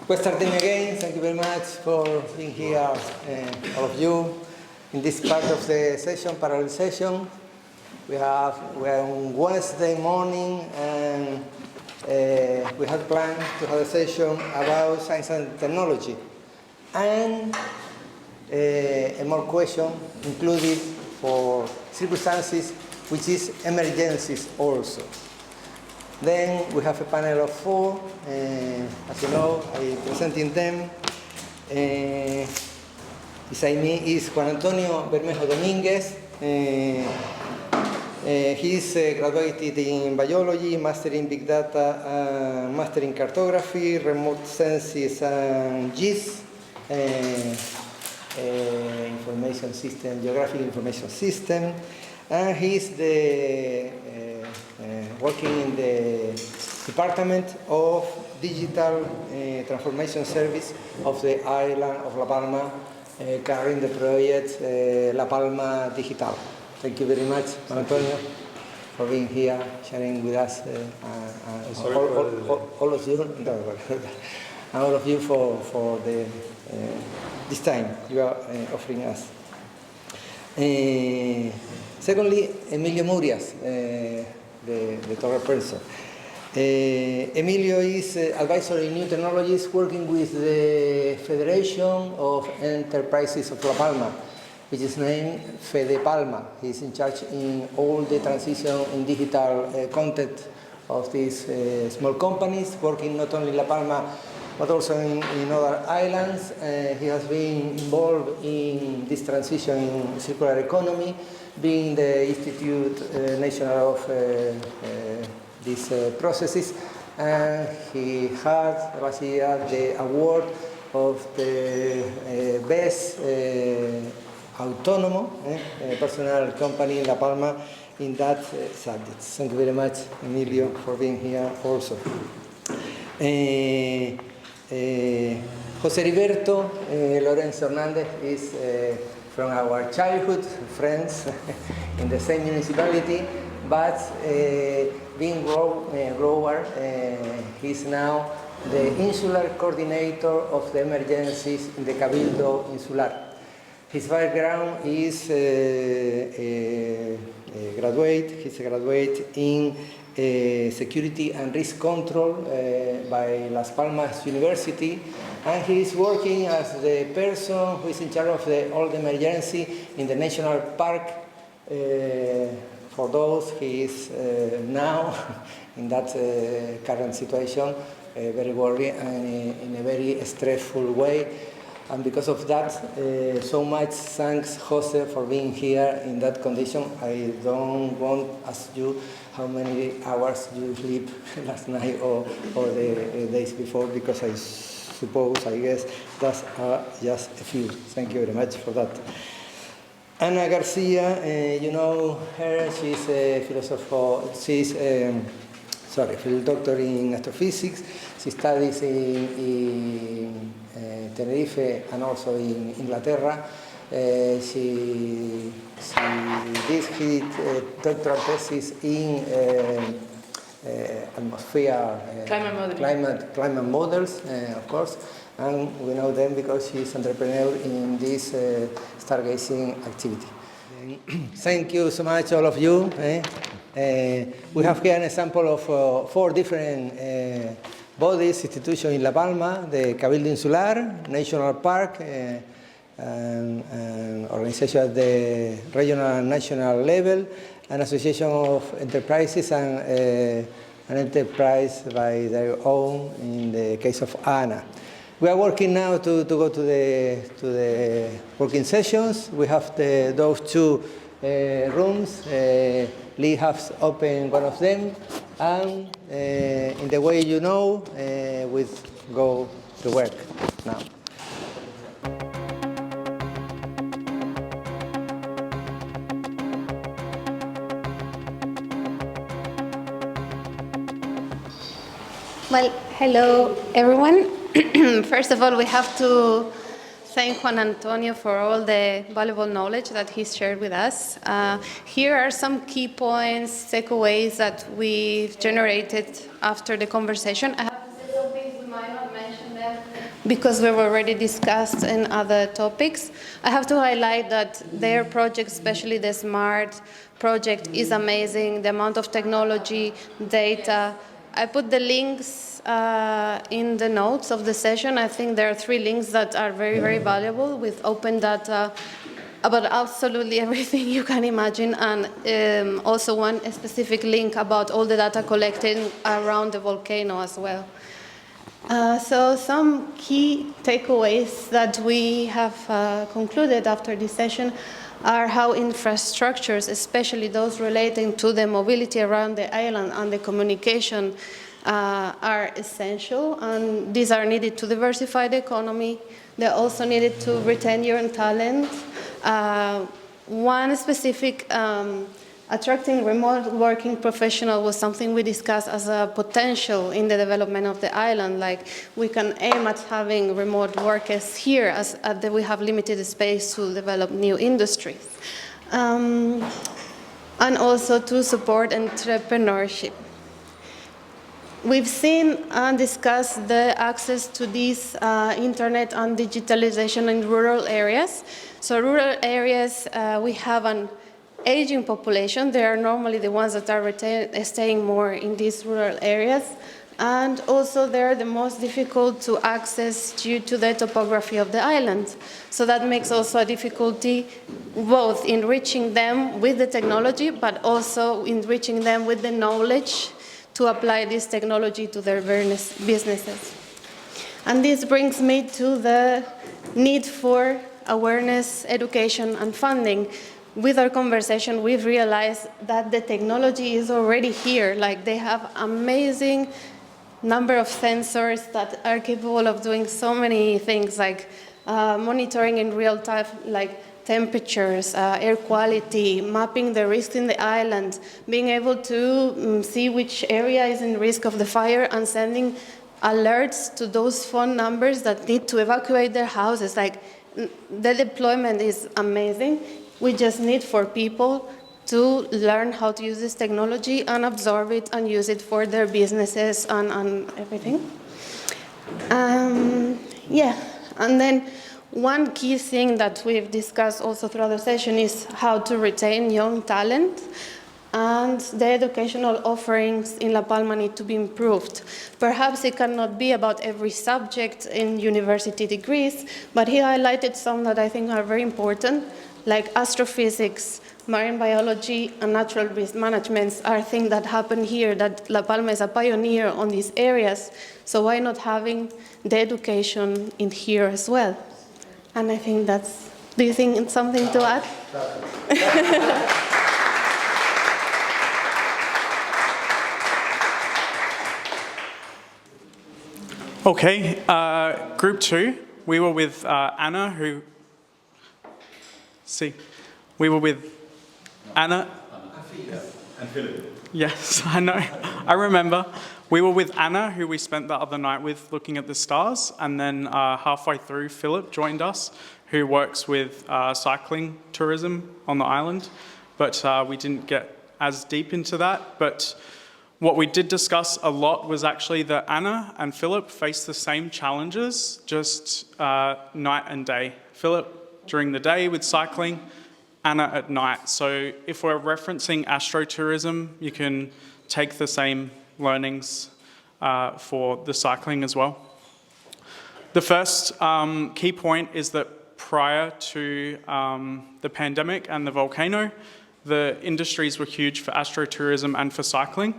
We're starting again. Thank you very much for being here, all of you, in this part of the session, parallel session. We're on Wednesday morning, and we had planned to have a session about science and technology, and a more question included for circumstances, which is emergencies also. Then we have a panel of 4, as you know, I'm presenting them. Beside me is Juan Antonio Bermejo Domínguez. He's graduated in biology, master in big data, master in cartography, remote sensing and GIS, information system, geographic information system. And he's working in the Department of Digital Transformation Service of the island of La Palma, carrying the project La Palma Digital. Thank you very much, Antonio, for being here, sharing with us, all of you, and all of you for this time you are offering us. Secondly, Emilio Murias, the third person. Emilio is advisor in new technologies, working with the Federation of Enterprises of La Palma, which is named Fede Palma. He's in charge in all the transition in digital content of these small companies, working not only in La Palma, but also in other islands. He has been involved in this transition in circular economy, being the Institute National of these processes, and he had last year the award of the best autonomous personal company in La Palma in that subject. Thank you very much, Emilio, for being here also. José Heriberto Lorenzo Hernández is from our childhood friends in the same municipality, but being grower, he's now the insular coordinator of the emergencies in the Cabildo Insular. His background is he's a graduate in security and risk control by Las Palmas University, and he is working as the person who is in charge of all the emergency in the national park. For those, he is now in that current situation, very worried and in a very stressful way. And because of that, so much thanks, Jose, for being here in that condition. I don't want to ask you how many hours you sleep last night or the days before, because I guess that's just a few. Thank you very much for that. Ana Garcia, you know her, she's a philosopher, she's field doctor in astrophysics. She studies in Tenerife and also in Inglaterra. She did her doctoral thesis in atmosphere climate models, of course, and we know them because she's entrepreneur in this stargazing activity. Thank you so much, all of you. We have here an example of 4 different bodies, institutions in La Palma: the Cabildo Insular, National Park, and organization at the regional and national level, an association of enterprises, and an enterprise by their own in the case of Ana. We are working now to go to the working sessions. We have those 2 rooms. Lee has opened one of them, and in the way you know, we go to work now. Well, hello, everyone. First of all, we have to thank Juan Antonio for all the valuable knowledge that he's shared with us. Here are some key points, takeaways that we've generated after the conversation. I have to say some things, we might not mention them because we've already discussed in other topics. I have to highlight that their project, especially the SMART project, is amazing. The amount of technology, data. I put the links in the notes of the session. I think there are 3 links that are very, very valuable with open data about absolutely everything you can imagine, and also one specific link about all the data collected around the volcano as well. So some key takeaways that we have concluded after this session are how infrastructures, especially those relating to the mobility around the island and the communication, are essential, and these are needed to diversify the economy. They're also needed to retain young talent. One specific attracting remote working professional was something we discussed as a potential in the development of the island. Like, we can aim at having remote workers here as we have limited space to develop new industries. And also to support entrepreneurship. We've seen and discussed the access to this internet and digitalization in rural areas. So rural areas, we have an aging population. They are normally the ones that are staying more in these rural areas. And also they're the most difficult to access due to the topography of the island. So that makes also a difficulty both in reaching them with the technology, but also in reaching them with the knowledge to apply this technology to their various businesses. And this brings me to the need for awareness, education, and funding. With our conversation, we've realized that the technology is already here. Like, they have amazing number of sensors that are capable of doing so many things, like monitoring in real time, like temperatures, air quality, mapping the risks in the island, being able to see which area is in risk of the fire, and sending alerts to those phone numbers that need to evacuate their houses. Like, the deployment is amazing. We just need for people to learn how to use this technology and absorb it and use it for their businesses and everything. Yeah, and then one key thing that we've discussed also throughout the session is how to retain young talent, and the educational offerings in La Palma need to be improved. Perhaps it cannot be about every subject in university degrees, but he highlighted some that I think are very important, like astrophysics, marine biology, and natural risk management are things that happen here, that La Palma is a pioneer on these areas, so why not having the education in here as well? And I think that's, do you think it's something to add? Okay, group 2, we were with Anna, who, we were with Anna. And Philip. Yes, I know, I remember. We were with Anna, who we spent the other night with looking at the stars, and then halfway through, Philip joined us, who works with cycling tourism on the island, but we didn't get as deep into that. But what we did discuss a lot was actually that Anna and Philip face the same challenges, just night and day. Philip during the day with cycling, Anna at night. So if we're referencing astrotourism, you can take the same learnings for the cycling as well. The first key point is that prior to the pandemic and the volcano, the industries were huge for astrotourism and for cycling.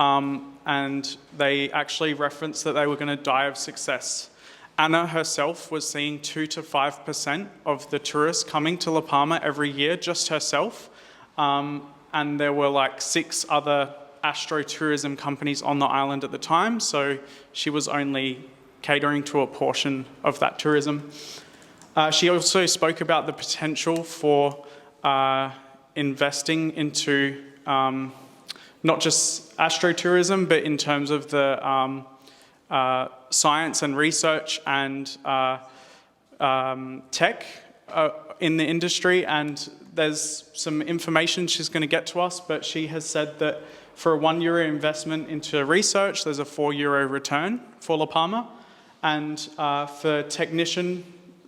And they actually referenced that they were going to die of success. Anna herself was seeing 2 to 5% of the tourists coming to La Palma every year, just herself. And there were like 6 other astrotourism companies on the island at the time, so she was only catering to a portion of that tourism. She also spoke about the potential for investing into not just astrotourism, but in terms of the science and research and tech in the industry. And there's some information she's going to get to us, but she has said that for a €1 investment into research, there's a €4 return for La Palma. And for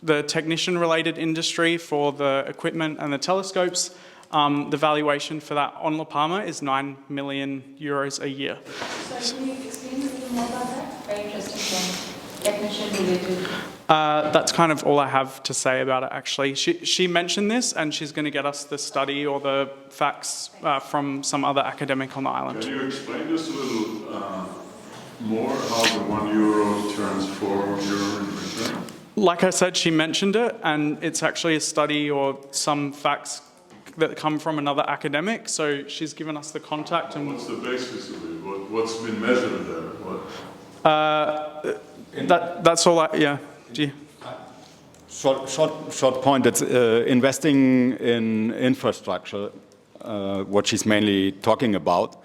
the technician-related industry for the equipment and the telescopes, the valuation for that on La Palma is €9 million a year. So can you explain a little more about that? Very interesting technician related. That's kind of all I have to say about it, actually. She mentioned this, and she's going to get us the study or the facts from some other academic on the island. Can you explain this a little more, how the €1 turns €4 in return? Like I said, she mentioned it, and it's actually a study or some facts that come from another academic, so she's given us the contact. And what's the basis of it? What's been measured there? That's all yeah. Short point, it's investing in infrastructure, what she's mainly talking about.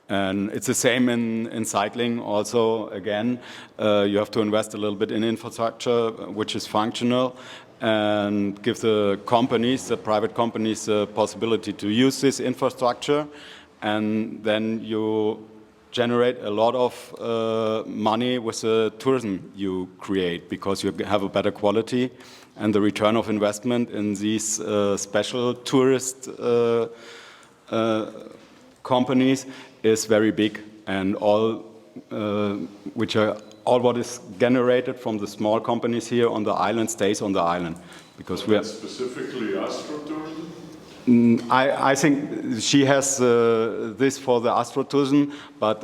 And it's the same in cycling also. Again, you have to invest a little bit in infrastructure, which is functional, and give the companies, the private companies, the possibility to use this infrastructure. And then you generate a lot of money with the tourism you create, because you have a better quality, and the return of investment in these special tourist companies is very big, and all what is generated from the small companies here on the island stays on the island, because we are specifically astrotourism. I think she has this for the astrotourism, but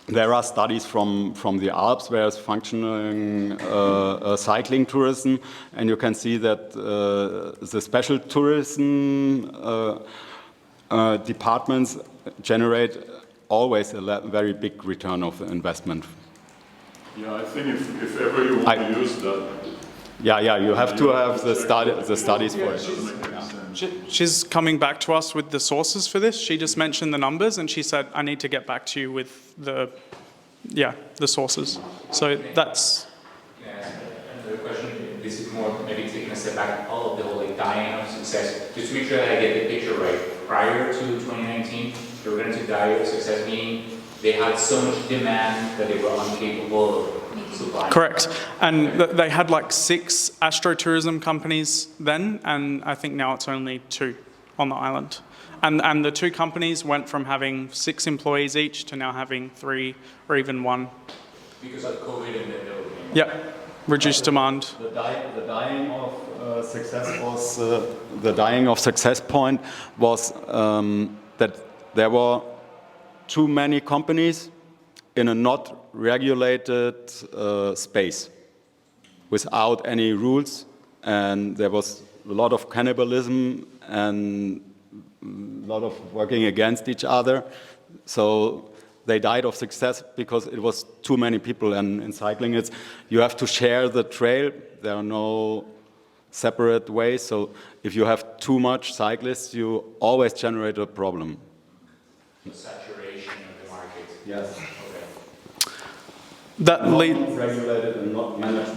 there are studies from the Alps where it's functioning cycling tourism, and you can see that the special tourism departments generate always a very big return of investment. Yeah, I think if ever you want to use that. Yeah, you have to have the studies for it. She's coming back to us with the sources for this. She just mentioned the numbers, and she said, I need to get back to you with the sources. So that's... Can I ask another question? This is more maybe taking a step back, all of the whole dying of success. Just to make sure that I get the picture right. Prior to 2019, they were going to die of success, meaning they had so much demand that they were incapable of supplying. Correct. And they had like 6 astrotourism companies then, and I think now it's only 2 on the island. And the 2 companies went from having 6 employees each to now having 3 or even 1. Because of COVID and the Yeah, reduced demand. The dying of success was the dying of success point was that there were too many companies in a not regulated space without any rules, and there was a lot of cannibalism and a lot of working against each other. So they died of success because it was too many people. And in cycling, you have to share the trail. There are no separate ways. So if you have too much cyclists, you always generate a problem. The saturation of the market. Yes. Okay. That regulated and not managed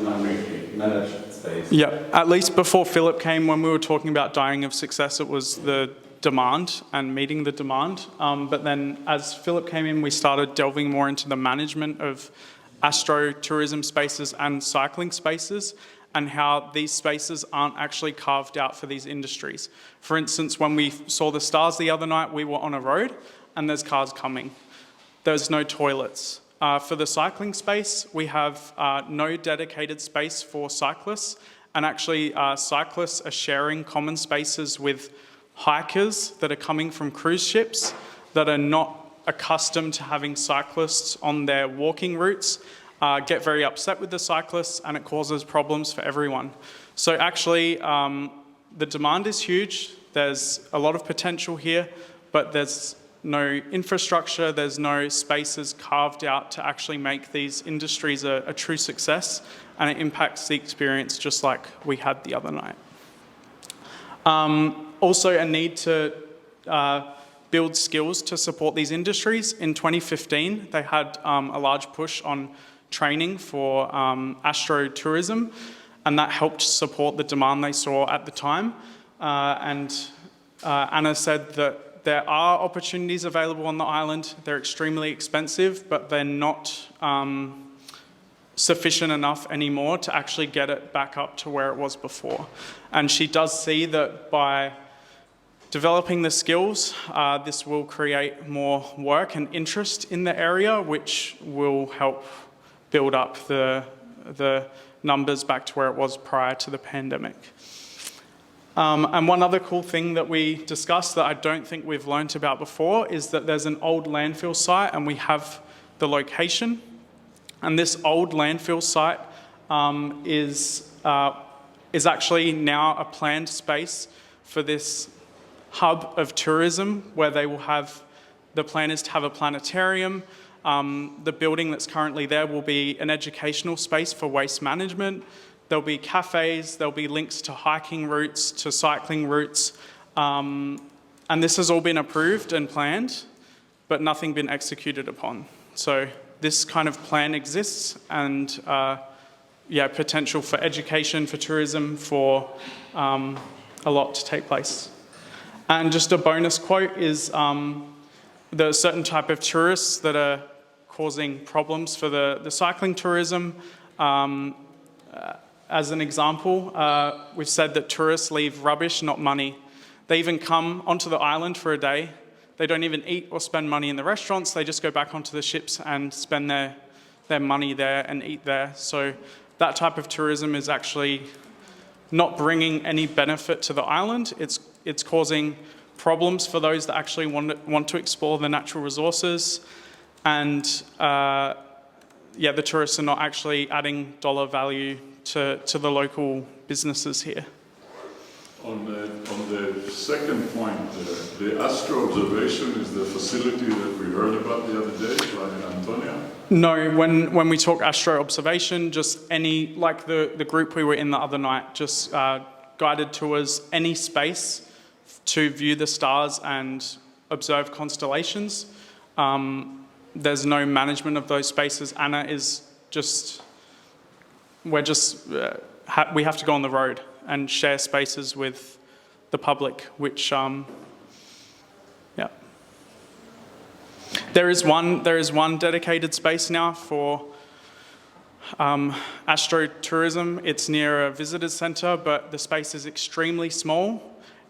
space. Yeah, at least before Philip came, when we were talking about dying of success, it was the demand and meeting the demand. But then as Philip came in, we started delving more into the management of astrotourism spaces and cycling spaces, and how these spaces aren't actually carved out for these industries. For instance, when we saw the stars the other night, we were on a road and there's cars coming. There's no toilets. For the cycling space, we have no dedicated space for cyclists, and actually cyclists are sharing common spaces with hikers that are coming from cruise ships that are not accustomed to having cyclists on their walking routes, get very upset with the cyclists, and it causes problems for everyone. So actually, the demand is huge. There's a lot of potential here, but there's no infrastructure, there's no spaces carved out to actually make these industries a true success, and it impacts the experience just like we had the other night. Also, a need to build skills to support these industries. In 2015, they had a large push on training for astrotourism, and that helped support the demand they saw at the time. And Anna said that there are opportunities available on the island. They're extremely expensive, but they're not sufficient enough anymore to actually get it back up to where it was before. And she does see that by developing the skills, this will create more work and interest in the area, which will help build up the numbers back to where it was prior to the pandemic. And one other cool thing that we discussed that I don't think we've learnt about before is that there's an old landfill site and we have the location. And this old landfill site is actually now a planned space for this hub of tourism where they will have, the plan is to have a planetarium. The building that's currently there will be an educational space for waste management. There'll be cafes, there'll be links to hiking routes, to cycling routes. And this has all been approved and planned, but nothing been executed upon. So this kind of plan exists and potential for education, for tourism, for a lot to take place. And just a bonus quote is there are certain type of tourists that are causing problems for the cycling tourism. As an example, we've said that tourists leave rubbish, not money. They even come onto the island for a day. They don't even eat or spend money in the restaurants. They just go back onto the ships and spend their money there and eat there. So that type of tourism is actually not bringing any benefit to the island. It's causing problems for those that actually want to explore the natural resources. And the tourists are not actually adding dollar value to the local businesses here. On the second point, the astro observation is the facility that we heard about the other day by Antonia? No, when we talk astro observation, just any, like the group we were in the other night, just guided tours, any space to view the stars and observe constellations. There's no management of those spaces. Anna is just, we have to go on the road and share spaces with the public, which, There is one dedicated space now for astro-tourism. It's near a visitors center, but the space is extremely small.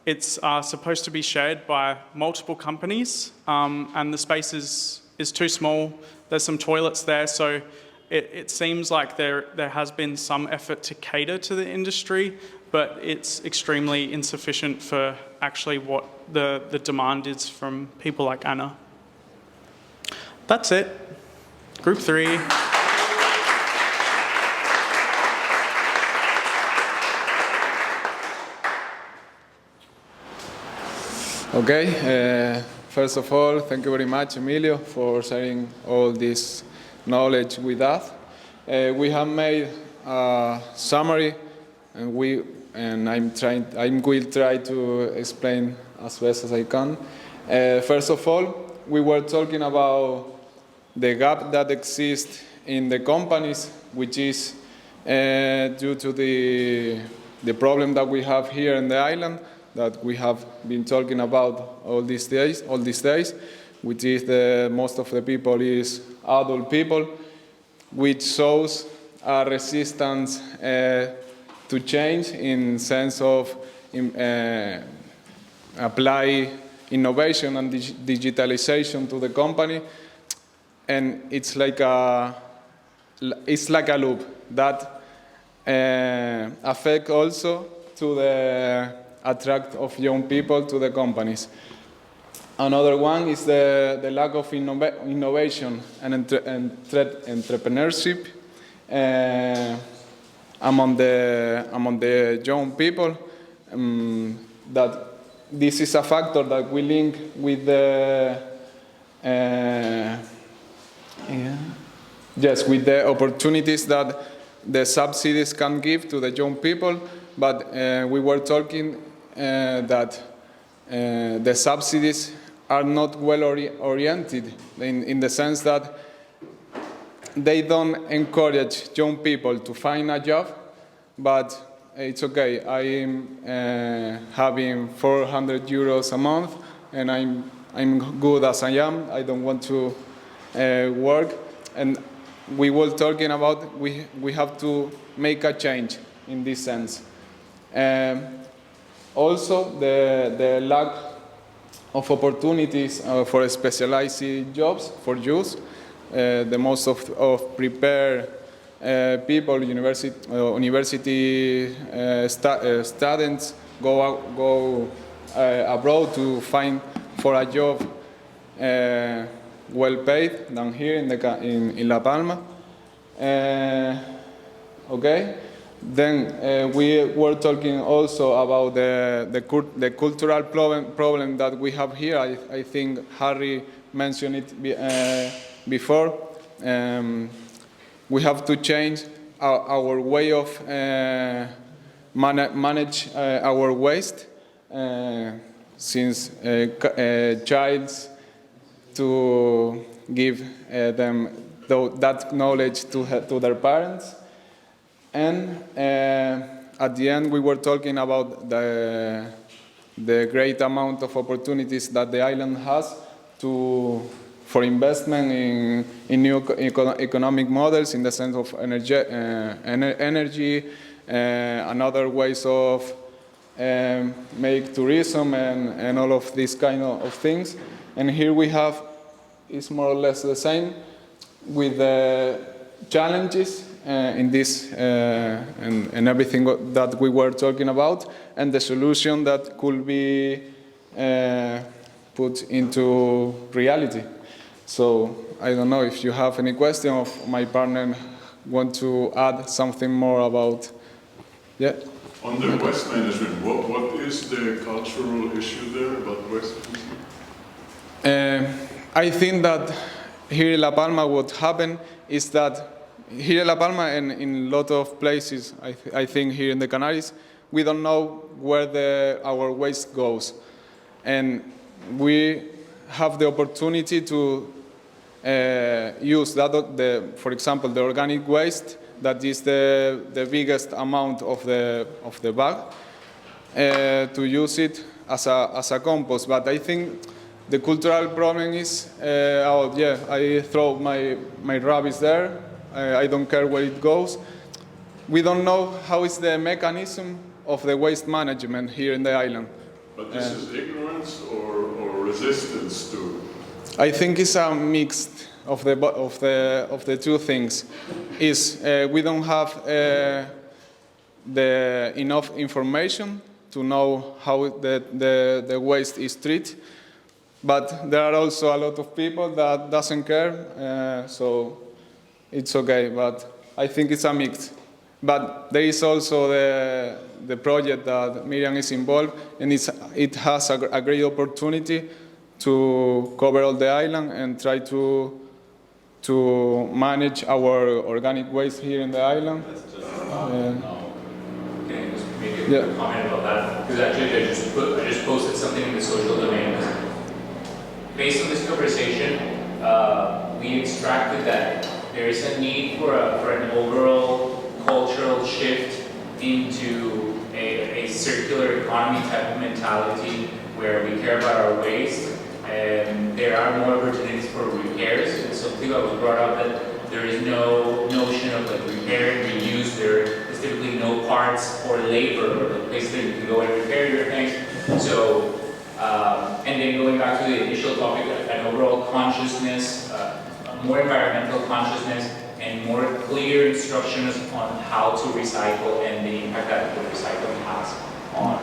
It's supposed to be shared by multiple companies, and the space is too small. There's some toilets there, so it seems like there has been some effort to cater to the industry, but it's extremely insufficient for actually what the demand is from people like Anna. That's it. Group 3. Okay, first of all, thank you very much, Emilio, for sharing all this knowledge with us. We have made a summary, and I will try to explain as best as I can. First of all, we were talking about the gap that exists in the companies, which is due to the problem that we have here in the island, that we have been talking about all these days, which is most of the people is adult people, which shows a resistance to change in sense of apply innovation and digitalization to the company, and it's like a loop that affect also to the attract of young people to the companies. Another one is the lack of innovation and entrepreneurship among the young people. That this is a factor that we link with the with the opportunities that the subsidies can give to the young people. But we were talking that the subsidies are not well oriented in the sense that they don't encourage young people to find a job, but it's okay, I'm having 400 euros a month and I'm good as I am, I don't want to work. And we were talking about, we have to make a change in this sense. Also, the lack of opportunities for specialized jobs for youth. The most of prepared people, university students go abroad to find for a job well paid than here in La Palma. Okay. Then we were talking also about the cultural problem that we have here. I think Harry mentioned it before. We have to change our way of manage our waste, since childs to give them that knowledge to their parents. And at the end, we were talking about the great amount of opportunities that the island has for investment in new economic models in the sense of energy and other ways of make tourism and all of these kind of things. And here we have, it's more or less the same with the challenges in this and everything that we were talking about, and the solution that could be put into reality. So I don't know if you have any question, or my partner want to add something more about. Yeah. On the waste management, what is the cultural issue there about waste management? I think that here in La Palma, what happened is that here in La Palma and in a lot of places, I think here in the Canaries, we don't know where our waste goes. And we have the opportunity to use that, for example, the organic waste, that is the biggest amount of the bag, to use it as a compost. But I think the cultural problem is, I throw my rubbish there. I don't care where it goes. We don't know how is the mechanism of the waste management here in the island. But this is ignorance or resistance to? I think it's a mix of the two things. We don't have enough information to know how the waste is treated, but there are also a lot of people that doesn't care, so it's okay. But I think it's a mix. But there is also the project that Miriam is involved, and it has a great opportunity to cover all the island and try to manage our organic waste here in the island. Can I just make a quick comment about that? Because actually I just posted something in the social domain. Based on this conversation, we extracted that there is a need for an overall cultural shift into a circular economy type of mentality where we care about our waste, and there are more opportunities for repairs. And something that was brought up, that there is no notion of like repair and reuse. There is typically no parts or labor or the place that you can go and repair your things. So, and then going back to the initial topic, an overall consciousness, more environmental consciousness, and more clear instructions on how to recycle and the impact that the recycling has on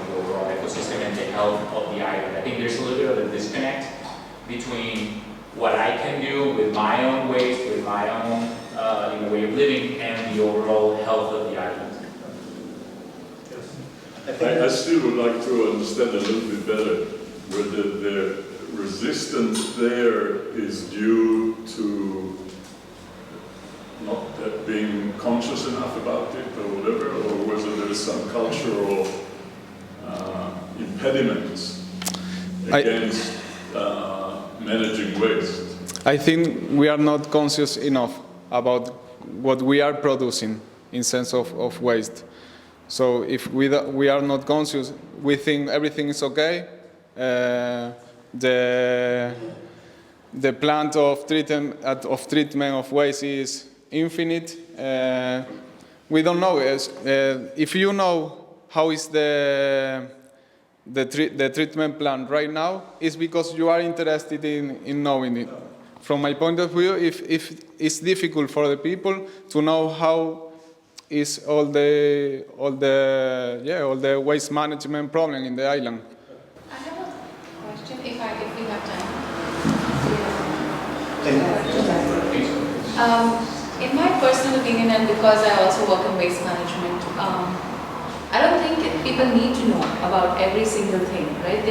the overall ecosystem and the health of the island. I think there's a little bit of a disconnect between what I can do with my own waste, with my own way of living, and the overall health of the island. I still would like to understand a little bit better whether the resistance there is due to not being conscious enough about it or whatever, or whether there is some cultural impediments against managing waste. I think we are not conscious enough about what we are producing in sense of waste. So if we are not conscious, we think everything is okay. The the plant of treatment of waste is infinite. We don't know. If you know how is the treatment plant right now, it's because you are interested in knowing it. From my point of view, if it's difficult for the people to know how is all the waste management problem in the island. I have a question, if we have time. In my personal opinion, and because I also work in waste management, I don't think people need to know about every single thing, right?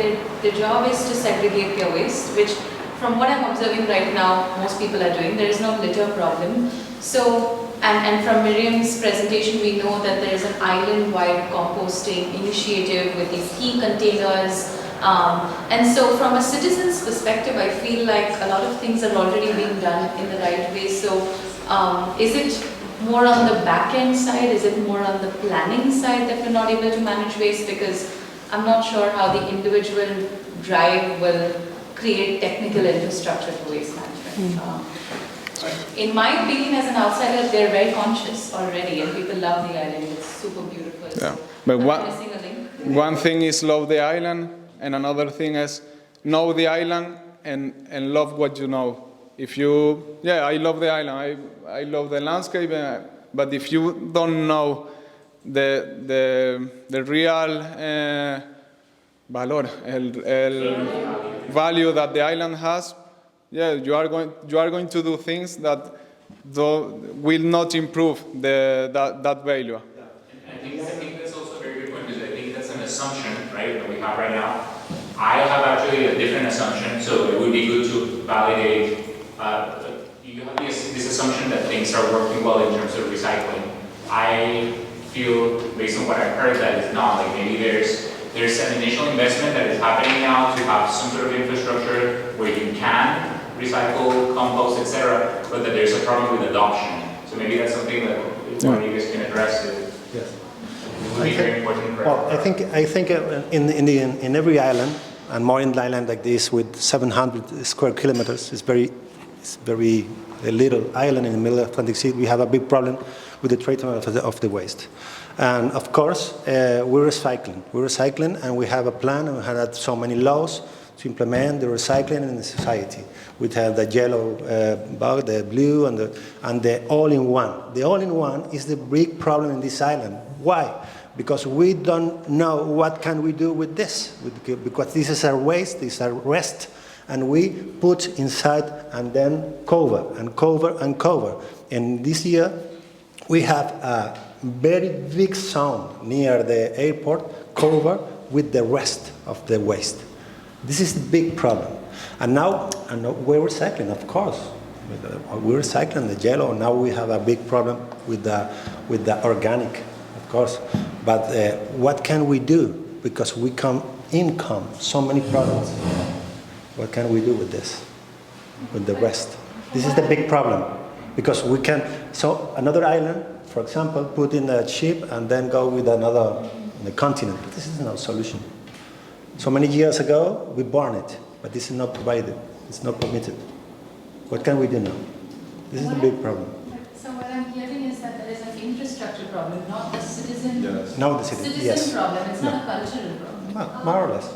Their job is to segregate their waste, which from what I'm observing right now, most people are doing. There is no litter problem. So, and from Miriam's presentation, we know that there is an island-wide composting initiative with these key containers. And so from a citizen's perspective, I feel like a lot of things are already being done in the right way. So is it more on the back-end side? Is it more on the planning side that we're not able to manage waste? Because I'm not sure how the individual drive will create technical infrastructure for waste management. In my opinion, as an outsider, they're very conscious already, and people love the island. It's super beautiful. Yeah. So But missing a link. one thing is love the island, and another thing is know the island and love what you know. If you, I love the island, I love the landscape, but if you don't know the real value that the island has, you are going to do things that will not improve that value. I think that's also a very good point, because I think that's an assumption, right, that we have right now. I have actually a different assumption, so it would be good to validate. You have this assumption that things are working well in terms of recycling. I feel, based on what I've heard, that it's not. Like maybe there's an initial investment that is happening now to have some sort of infrastructure where you can recycle, compost, etc., but that there's a problem with adoption. So maybe that's something that one of you guys can address. Yes. It would be very important. Well, I think in every island, and more in an island like this with 700 square kilometers, it's very a little island in the middle of Atlantic Sea. We have a big problem with the treatment of the waste. And of course, we're recycling, and we have a plan, and we have had so many laws to implement the recycling in the society. We have the yellow bag, the blue, and the all-in-one. The all-in-one is the big problem in this island. Why? Because we don't know what can we do with this, because this is our waste, this is our rest, and we put inside and then cover and cover and cover. And this year, we have a very big zone near the airport covered with the rest of the waste. This is the big problem. And now we're recycling, of course. We're recycling the yellow. Now we have a big problem with the organic, of course. But what can we do? Because we come so many products. What can we do with this, with the rest? This is the big problem. Because we can, so another island, for example, put in a ship and then go with another continent. This is no solution. So many years ago, we burned it, but this is not provided. It's not permitted. What can we do now? This is the big problem. So what I'm hearing is that there is an infrastructure problem, not a citizen, No, the citizen, yes. problem. It's not a cultural problem. No, more or less.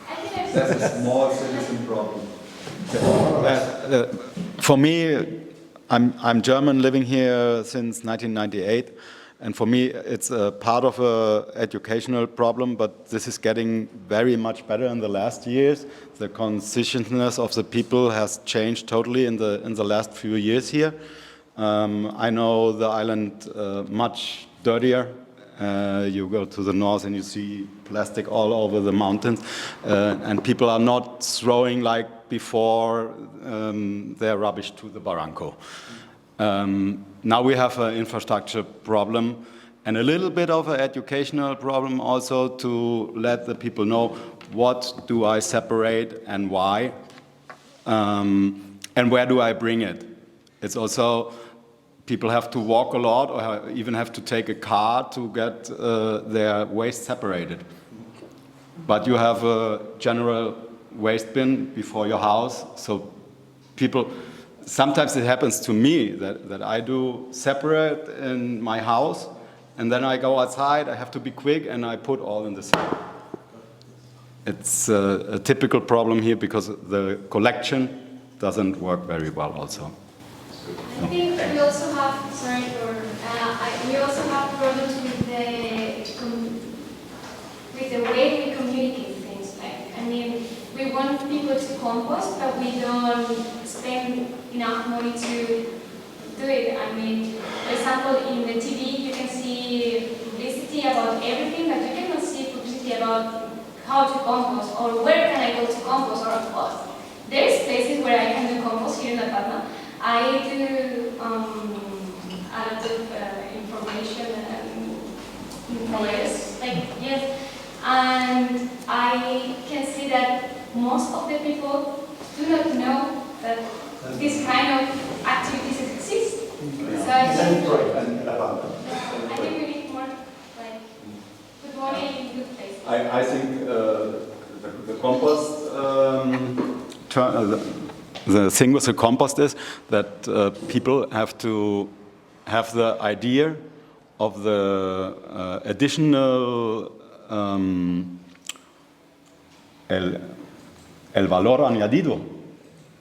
I think I've That's a small citizen problem. For me, I'm German, living here since 1998, and for me it's a part of an educational problem, but this is getting very much better in the last years. The consciousness of the people has changed totally in the last few years here. I know the island much dirtier. You go to the north and you see plastic all over the mountains, and people are not throwing like before their rubbish to the barranco. Now we have an infrastructure problem and a little bit of an educational problem also to let the people know what do I separate and why, and where do I bring it. It's also people have to walk a lot or even have to take a car to get their waste separated. But you have a general waste bin before your house, so people, sometimes it happens to me that I do separate in my house, and then I go outside, I have to be quick, and I put all in the same. It's a typical problem here because the collection doesn't work very well also. I think we also have, we also have problems with the way we communicate things. Like, I mean, we want people to compost, but we don't spend enough money to do it. I mean, for example, in the TV, you can see publicity about everything, but you cannot see publicity about how to compost, or where can I go to compost, or what. There's places where I can do compost here in Palma. I do a lot of information and yes, and I can see that most of the people do not know that this kind of activities exist. So I think we need more, like, good money in good places. I think the compost, the thing with the compost is that people have to have the idea of the additional el valor añadido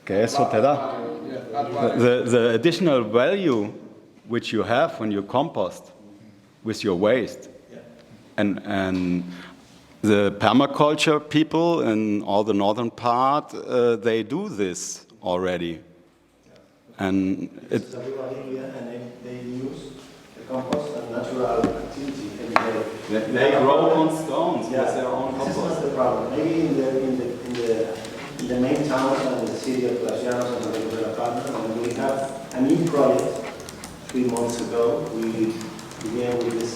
que eso te da. The additional value which you have when you compost with your waste. And the permaculture people in all the northern part, they do this already. And it's everybody here, and they use the compost and natural activity every day. They grow on stones with their own This is compost. not the problem. Maybe in the main towns and the city of Las Llanas and the Palma, and we have a new project 3 months ago. We began with this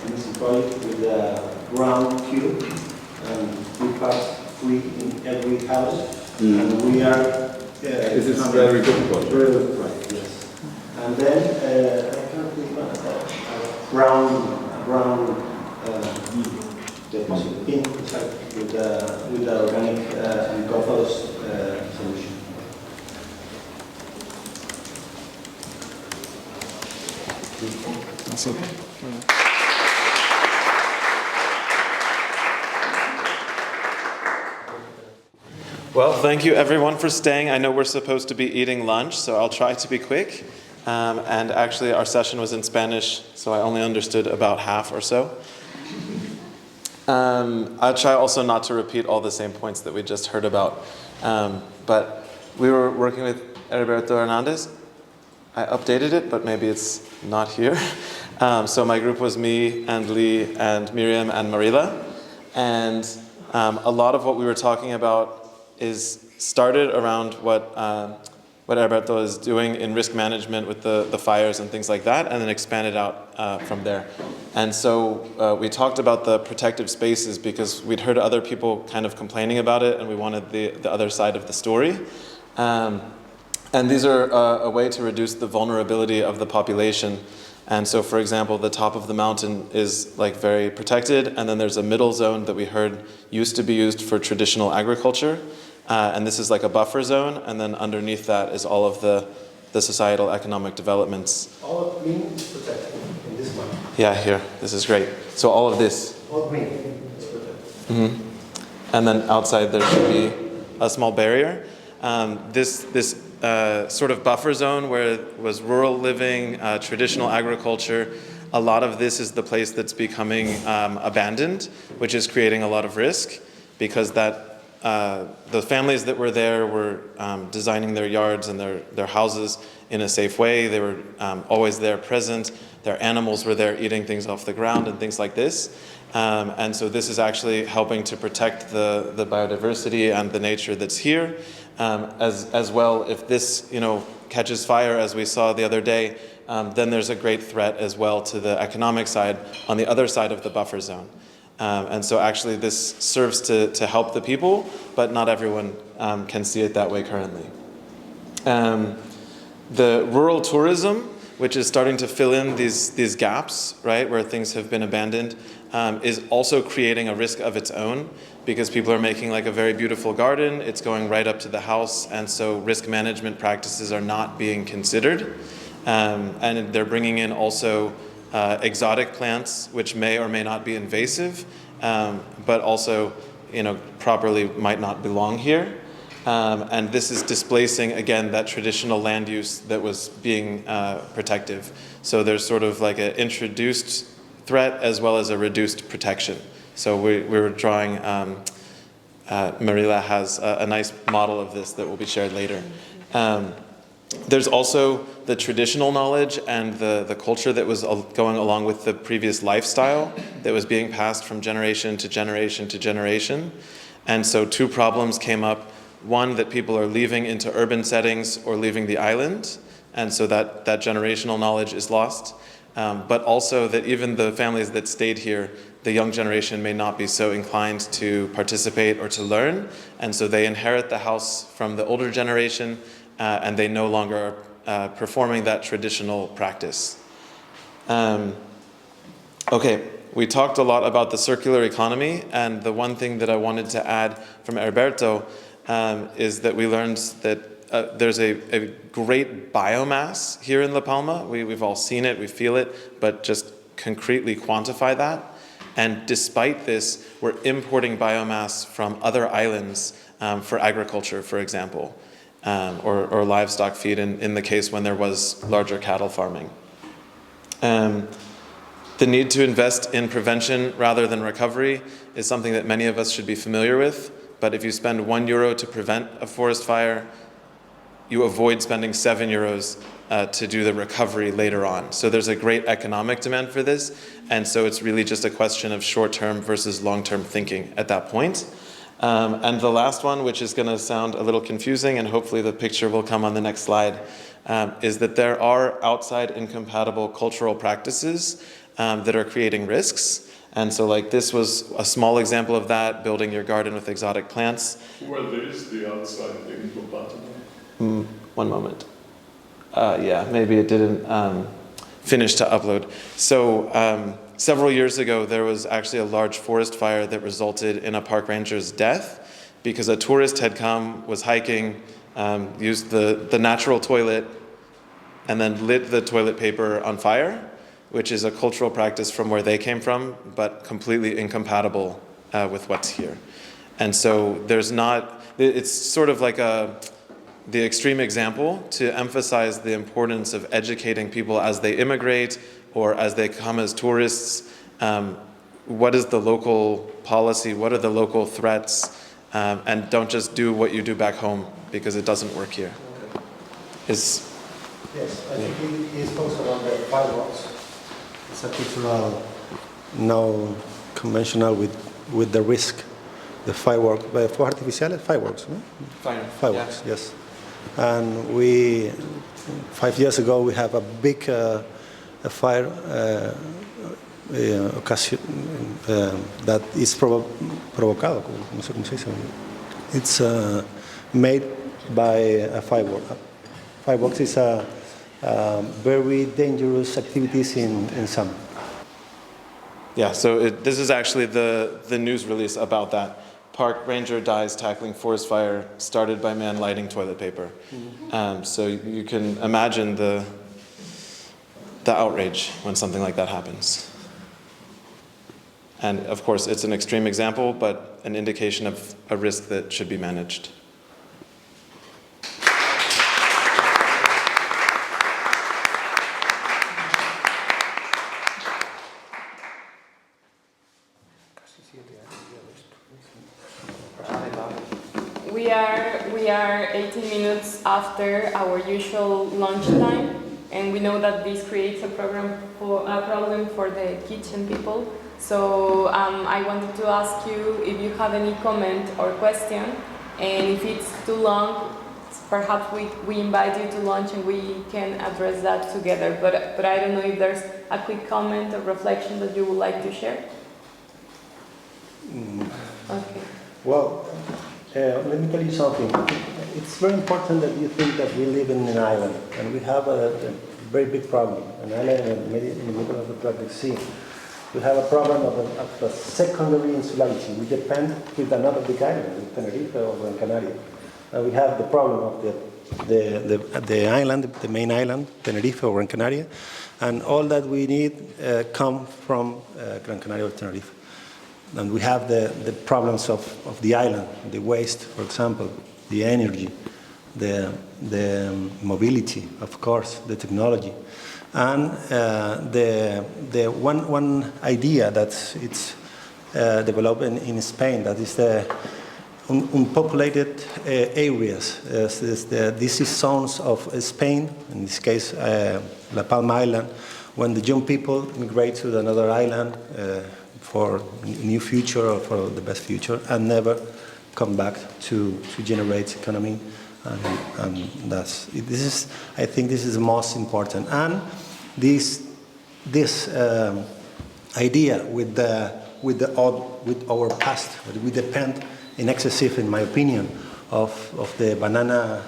amazing project with the ground cube, and we pass free in every house, and we are. This is a very good project. Very good project, yes. And then I can't think of brown deposit bin with the organic and compost solution. That's okay. Well, thank you everyone for staying. I know we're supposed to be eating lunch, so I'll try to be quick. And actually our session was in Spanish, so I only understood about half or so. I'll try also not to repeat all the same points that we just heard about. But we were working with Heriberto Hernandez. I updated it, but maybe it's not here. So my group was me and Lee and Miriam and Marila. And a lot of what we were talking about is started around what Heriberto is doing in risk management with the fires and things like that, and then expanded out from there. And so we talked about the protective spaces because we'd heard other people kind of complaining about it, and we wanted the other side of the story. And these are a way to reduce the vulnerability of the population. And so, for example, the top of the mountain is like very protected, and then there's a middle zone that we heard used to be used for traditional agriculture. And this is like a buffer zone, and then underneath that is all of the societal economic developments. All of green is protected in this one. Yeah, here, this is great. So all of this. All green is protected. Mm-hmm. And then outside there should be a small barrier. This sort of buffer zone where it was rural living, traditional agriculture, a lot of this is the place that's becoming abandoned, which is creating a lot of risk because the families that were there were designing their yards and their houses in a safe way. They were always there present. Their animals were there eating things off the ground and things like this. And so this is actually helping to protect the biodiversity and the nature that's here. As well, if this catches fire, as we saw the other day, then there's a great threat as well to the economic side on the other side of the buffer zone. And so actually this serves to help the people, but not everyone can see it that way currently. The rural tourism, which is starting to fill in these gaps, right, where things have been abandoned. is also creating a risk of its own, because people are making like a very beautiful garden, it's going right up to the house, and so risk management practices are not being considered. And they're bringing in also exotic plants, which may or may not be invasive, but also, properly might not belong here. And this is displacing, again, that traditional land use that was being protective. So there's sort of like an introduced threat as well as a reduced protection. So we were drawing, Marila has a nice model of this that will be shared later. There's also the traditional knowledge and the culture that was going along with the previous lifestyle that was being passed from generation to generation to generation. And so two problems came up. One, that people are leaving into urban settings or leaving the island, and so that generational knowledge is lost. But also that even the families that stayed here, the young generation may not be so inclined to participate or to learn, and so they inherit the house from the older generation, and they no longer are performing that traditional practice. Okay, we talked a lot about the circular economy, and the one thing that I wanted to add from Alberto is that we learned that there's a great biomass here in La Palma. We've all seen it, we feel it, but just concretely quantify that. And despite this, we're importing biomass from other islands for agriculture, for example, or livestock feed in the case when there was larger cattle farming. The need to invest in prevention rather than recovery is something that many of us should be familiar with. But if you spend €1 to prevent a forest fire, you avoid spending €7 to do the recovery later on. So there's a great economic demand for this, and so it's really just a question of short-term versus long-term thinking at that point. And the last one, which is going to sound a little confusing, and hopefully the picture will come on the next slide, is that there are outside incompatible cultural practices that are creating risks. And so like this was a small example of that, building your garden with exotic plants. Were these the outside incompatible? One moment. Yeah, maybe it didn't finish to upload. So several years ago, there was actually a large forest fire that resulted in a park ranger's death because a tourist had come, was hiking, used the natural toilet, and then lit the toilet paper on fire, which is a cultural practice from where they came from, but completely incompatible with what's here. And so there's not, it's sort of like the extreme example to emphasize the importance of educating people as they immigrate or as they come as tourists. What is the local policy? What are the local threats? And don't just do what you do back home because it doesn't work here. Yes, I think he spoke about the fireworks. It's a cultural, no conventional with the risk. The fireworks, fuegos artificiales, fireworks, no? Fireworks, yeah. Yes. And 5 years ago, we have a big fire occasion that is provocado, no sé cómo se dice. It's made by a firework. Fireworks is a very dangerous activities in summer. Yeah, so this is actually the news release about that. Park ranger dies tackling forest fire started by man lighting toilet paper. So you can imagine the outrage when something like that happens. And of course, it's an extreme example, but an indication of a risk that should be managed. We are 18 minutes after our usual lunch time, and we know that this creates a problem for the kitchen people. So I wanted to ask you if you have any comment or question, and if it's too long, perhaps we invite you to lunch and we can address that together. But I don't know if there's a quick comment or reflection that you would like to share. Okay. Well, let me tell you something. It's very important that you think that we live in an island, and we have a very big problem, an island in the middle of the Atlantic Sea. We have a problem of a secondary insularity. We depend with another big island, with Tenerife or Gran Canaria. We have the problem of the island, the main island, Tenerife or Gran Canaria, and all that we need come from Gran Canaria or Tenerife. And we have the problems of the island, the waste, for example, the energy, the mobility, of course, the technology. And the one idea that it's developed in Spain, that is the unpopulated areas. This is zones of Spain, in this case La Palma Island, when the young people migrate to another island for a new future or for the best future and never come back to generate economy. And I think this is the most important. And this idea with our past, we depend in excessive, in my opinion, of the banana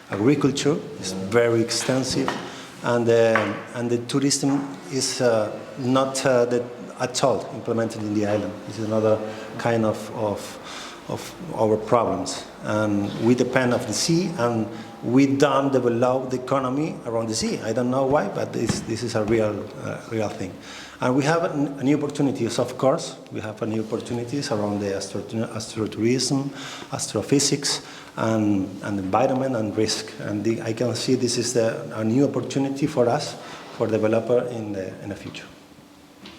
agriculture. It's very extensive, and the tourism is not at all implemented in the island. This is another kind of our problems, and we depend on the sea, and we don't develop the economy around the sea. I don't know why, but this is a real thing. And we have new opportunities, of course. We have new opportunities around the astrotourism, astrophysics, and environment and risk. And I can see this is a new opportunity for us, for developer in the future.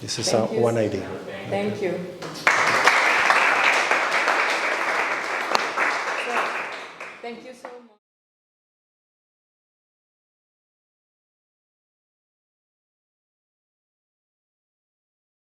This is one idea. Thank you. Thank you so much.